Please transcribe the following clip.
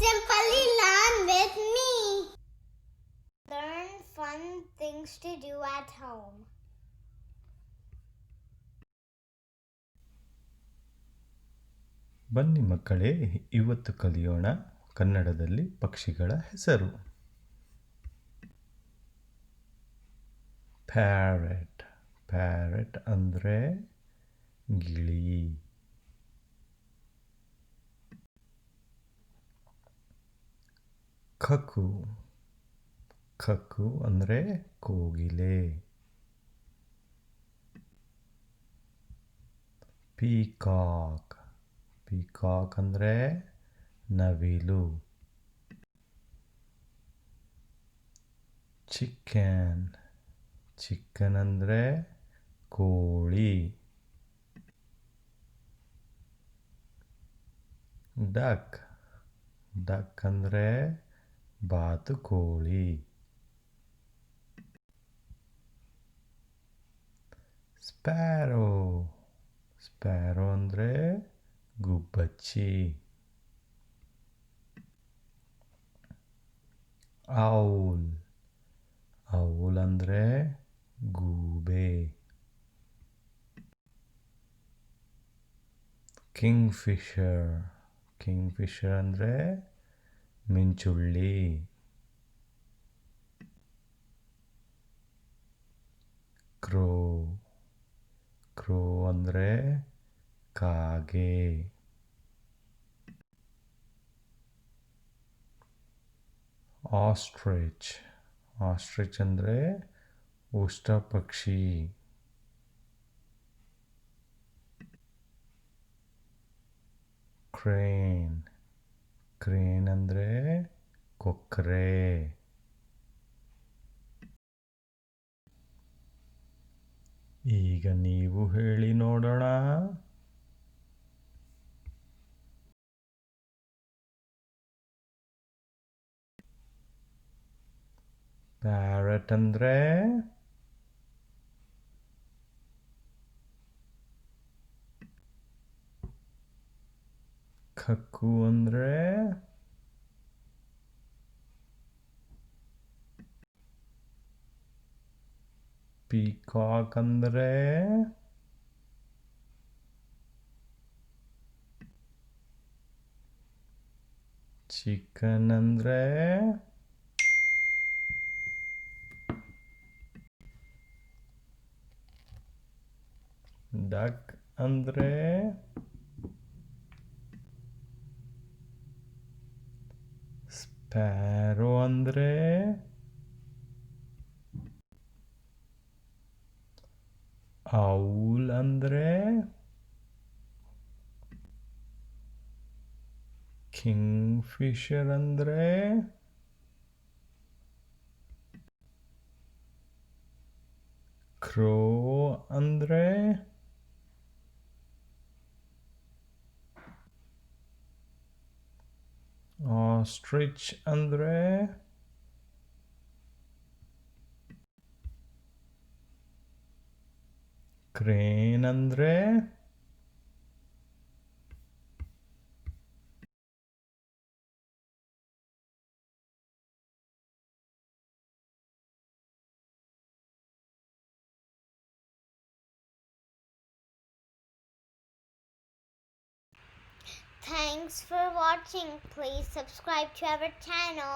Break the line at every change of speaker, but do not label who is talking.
Simply learn with me. Learn fun things to do at home.
ಬನ್ನಿ ಮಕ್ಕಳೇ, ಇವತ್ತು ಕಲಿಯೋಣ ಕನ್ನಡದಲ್ಲಿ ಪಕ್ಷಿಗಳ ಹೆಸರು. ಪ್ಯಾರೆಟ್. ಪ್ಯಾರೆಟ್ ಅಂದರೆ ಗಿಳಿ. ಖಕು. ಖಕು ಅಂದರೆ ಕೋಗಿಲೆ. ಪೀಕಾಕ್. ಪೀಕಾಕ್ ಅಂದರೆ ನವಿಲು. ಚಿಕನ್. ಚಿಕನ್ ಅಂದರೆ ಕೋಳಿ. ಡಕ್. ಡಕ್ ಅಂದರೆ ಬಾತುಕೋಳಿ. ಸ್ಪ್ಯಾರೋ. ಸ್ಪ್ಯಾರೋ ಅಂದರೆ ಗುಬ್ಬಚ್ಚಿ. ಔಲ್. ಔಲ್ ಅಂದರೆ ಗೂಬೆ. ಕಿಂಗ್ಫಿಷರ್. ಕಿಂಗ್ಫಿಷರ್ ಅಂದರೆ ಮಿಂಚುಳ್ಳಿ. ಕ್ರೋ. ಕ್ರೋ ಅಂದರೆ ಕಾಗೆ. ಆಸ್ಟ್ರಿಚ್. ಆಸ್ಟ್ರಿಚ್ ಅಂದರೆ ಉಷ್ಟ್ರಪಕ್ಷಿ. ಕ್ರೇನ್. ಕ್ರೇನ್ ಅಂದರೆ ಕೊಕ್ಕರೆ. ಈಗ ನೀವು ಹೇಳಿ ನೋಡೋಣ. ಪ್ಯಾರೆಟ್ ಅಂದರೆ ಖಕ್ಕು ಅಂದರೆ ಪೀಕಾಕ್ ಅಂದರೆ ಚಿಕನ್ ಅಂದರೆ ಡಕ್ ಅಂದರೆ ಸ್ಪ್ಯಾರೋ ಅಂದರೆ ಔಲ್ ಅಂದರೆ ಕಿಂಗ್ಫಿಷರ್ ಅಂದರೆ ಕ್ರೋ ಅಂದರೆ ಆಸ್ಟ್ರಿಚ್ ಅಂದರೆ ಕ್ರೇನ್ ಅಂದರೆ
Thanks for watching. Please subscribe to our channel.